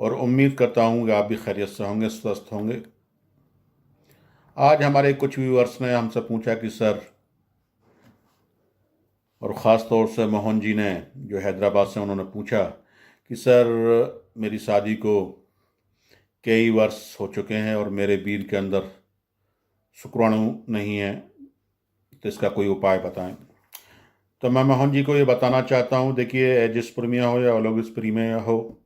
और उम्मीद करता हूँ कि आप भी खैरियत से होंगे, स्वस्थ होंगे। आज हमारे कुछ व्यूअर्स ने हमसे पूछा कि सर, और ख़ास तौर से मोहन जी ने, जो हैदराबाद से, उन्होंने पूछा कि सर, मेरी शादी को कई वर्ष हो चुके हैं और मेरे बीर के अंदर शुक्राणु नहीं है, तो इसका कोई उपाय बताएं। तो मैं मोहन जी को ये बताना चाहता हूँ, देखिए, एजिस्पर्मिया हो या ओलिगोस्पर्मिया हो,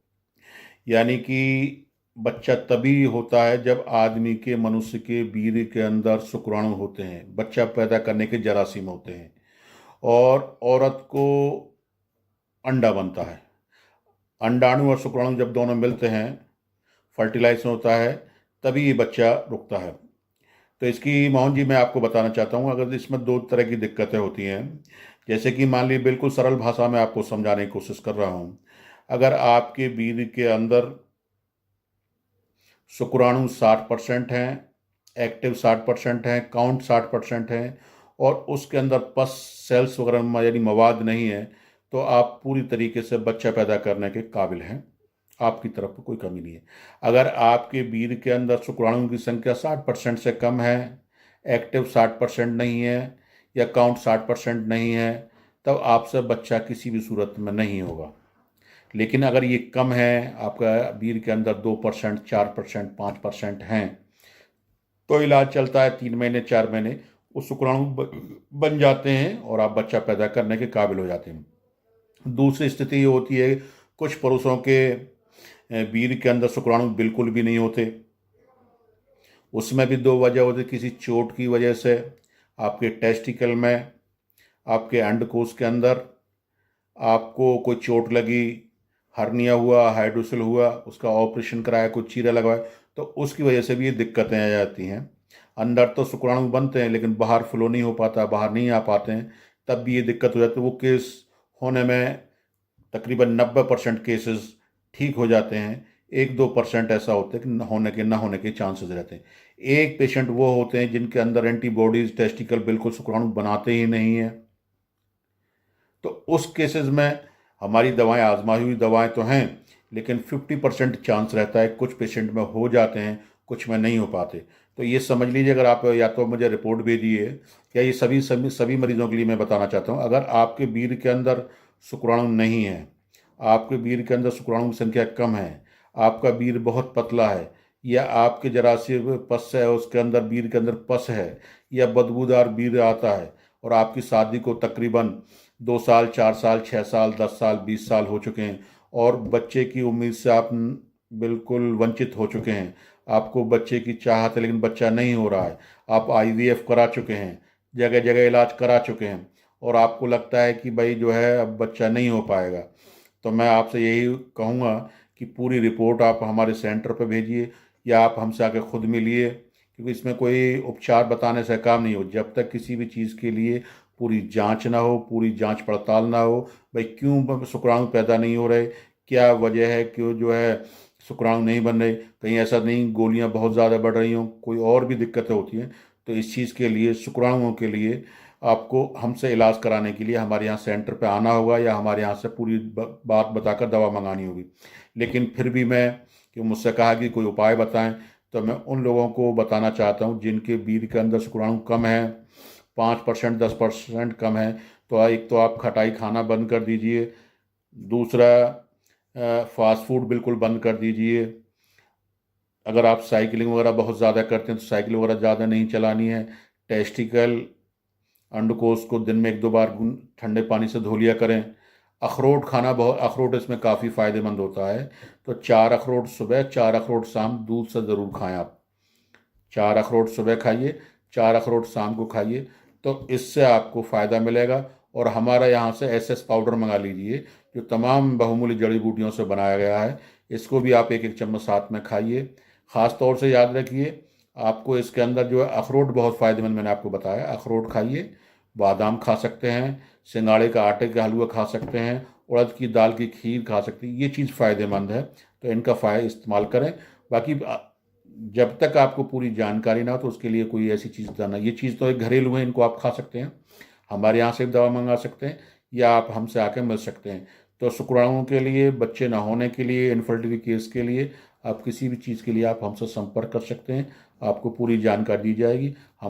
यानी कि बच्चा तभी होता है जब आदमी के, मनुष्य के बीर के अंदर शुक्राणु होते हैं। बच्चा पैदा करने के जरासीम होते हैं और औरत को अंडा बनता है। अंडाणु और शुक्राणु जब दोनों मिलते हैं, फर्टिलाइजेशन होता है, तभी ये बच्चा रुकता है। तो इसकी, मोहन जी, मैं आपको बताना चाहता हूँ, अगर इसमें दो तरह की दिक्कतें होती हैं। जैसे कि मान लीजिए, बिल्कुल सरल भाषा में आपको समझाने की कोशिश कर रहा हूँ। अगर आपके बीर के अंदर शुक्राणु 60% हैं, एक्टिव 60% हैं, काउंट 60% हैं, और उसके अंदर पस सेल्स वगैरह यानी मवाद नहीं है, तो आप पूरी तरीके से बच्चा पैदा करने के काबिल हैं। आपकी तरफ कोई कमी नहीं है। अगर आपके बीर के अंदर शुक्राणुओं की संख्या 60% से कम है, एक्टिव 60% नहीं है, या काउंट 60% नहीं है, तब आपसे बच्चा किसी भी सूरत में नहीं होगा। लेकिन अगर ये कम है, आपका बीर के अंदर 2%, 4%, 5% हैं, तो इलाज चलता है 3 महीने, 4 महीने, वो शुक्राणु बन जाते हैं और आप बच्चा पैदा करने के काबिल हो जाते हैं। दूसरी स्थिति ये होती है, कुछ पुरुषों के बीर के अंदर शुक्राणु बिल्कुल भी नहीं होते। उसमें भी दो वजह होती है। किसी चोट की वजह से आपके टेस्टिकल में, आपके अंडकोश के अंदर आपको कोई चोट लगी, हर्निया हुआ, हाइड्रोसिल हुआ, उसका ऑपरेशन कराया, कुछ चीरा लगवाए, तो उसकी वजह से भी ये दिक्कतें आ जाती हैं। अंदर तो शुक्राणु बनते हैं लेकिन बाहर फ्लो नहीं हो पाता, बाहर नहीं आ पाते हैं, तब भी ये दिक्कत हो जाती है। वो केस होने में तकरीबन 90% केसेस ठीक हो जाते हैं। 1-2% ऐसा होता है कि न होने के चांसेस रहते हैं। एक पेशेंट वो होते हैं जिनके अंदर एंटीबॉडीज, टेस्टिकल बिल्कुल शुक्राणु बनाते ही नहीं है। तो उस केसेस में हमारी दवाएं, आजमाई हुई दवाएं तो हैं, लेकिन 50% चांस रहता है। कुछ पेशेंट में हो जाते हैं, कुछ में नहीं हो पाते। तो ये समझ लीजिए, अगर आप या तो मुझे रिपोर्ट भेजिए, या ये सभी सभी सभी मरीजों के लिए मैं बताना चाहता हूँ, अगर आपके बीर के अंदर शुक्राणु नहीं है, आपके बीर के अंदर शुक्राणु की संख्या कम है, आपका बीर बहुत पतला है, या आपके जरासीम पस है, उसके अंदर, बीर के अंदर पस है, या बदबूदार बीर आता है, और आपकी शादी को तकरीबन 2 साल, 4 साल, 6 साल, 10 साल, 20 साल हो चुके हैं, और बच्चे की उम्मीद से आप बिल्कुल वंचित हो चुके हैं। आपको बच्चे की चाहत है लेकिन बच्चा नहीं हो रहा है। आप आईवीएफ करा चुके हैं, जगह जगह इलाज करा चुके हैं, और आपको लगता है कि भाई जो है अब बच्चा नहीं हो पाएगा। तो मैं आपसे यही कहूँगा कि पूरी रिपोर्ट आप हमारे सेंटर पर भेजिए, या आप हमसे आके खुद मिलिए, क्योंकि इसमें कोई उपचार बताने से काम नहीं हो जब तक किसी भी चीज़ के लिए पूरी जांच ना हो, पूरी जांच पड़ताल ना हो। भाई क्यों शुक्राणु पैदा नहीं हो रहे, क्या वजह है, क्यों जो है शुक्राणु नहीं बन रहे, कहीं ऐसा नहीं गोलियां बहुत ज़्यादा बढ़ रही हों, कोई और भी दिक्कतें होती हैं। तो इस चीज़ के लिए, शुक्राणुओं के लिए, आपको हमसे इलाज कराने के लिए हमारे यहाँ सेंटर पे आना होगा, या हमारे यहाँ से पूरी बात बताकर दवा मंगानी होगी। लेकिन फिर भी मैं, कि मुझसे कहा कि कोई उपाय बताएं, तो मैं उन लोगों को बताना चाहता हूँ जिनके बीर के अंदर शुक्राणु कम है, 5%, 10% कम है। तो एक तो आप खटाई खाना बंद कर दीजिए। दूसरा, फास्ट फूड बिल्कुल बंद कर दीजिए। अगर आप साइकिलिंग वगैरह बहुत ज़्यादा करते हैं तो साइकिल वगैरह ज़्यादा नहीं चलानी है। टेस्टिकल, अंडकोश को दिन में 1-2 बार ठंडे पानी से धो लिया करें। अखरोट खाना, बहुत अखरोट इसमें काफ़ी फ़ायदेमंद होता है। तो 4 अखरोट सुबह, 4 अखरोट शाम, दूध से ज़रूर खाएं आप। 4 अखरोट सुबह खाइए, 4 अखरोट शाम को खाइए, तो इससे आपको फ़ायदा मिलेगा। और हमारा यहाँ से एसएस पाउडर मंगा लीजिए, जो तमाम बहुमूल्य जड़ी बूटियों से बनाया गया है। इसको भी आप 1-1 चम्मच साथ में खाइए। ख़ास तौर से याद रखिए, आपको इसके अंदर जो है अखरोट बहुत फ़ायदेमंद, मैंने आपको बताया, अखरोट खाइए। बादाम खा सकते हैं, सिंगाड़े का आटे का हलवा खा सकते हैं, उड़द की दाल की खीर खा सकते हैं। ये चीज़ फ़ायदेमंद है, तो इनका फ़ायदा इस्तेमाल करें। बाकी जब तक आपको पूरी जानकारी ना हो, तो उसके लिए कोई ऐसी चीज़ बताना, ये चीज़ तो एक घरेलू है, इनको आप खा सकते हैं, हमारे यहाँ से भी दवा मंगा सकते हैं, या आप हमसे आके मिल सकते हैं। तो शुक्राणुओं के लिए, बच्चे ना होने के लिए, इनफर्टिलिटी केस के लिए, आप किसी भी चीज़ के लिए आप हमसे संपर्क कर सकते हैं। आपको पूरी जानकारी दी जाएगी। हम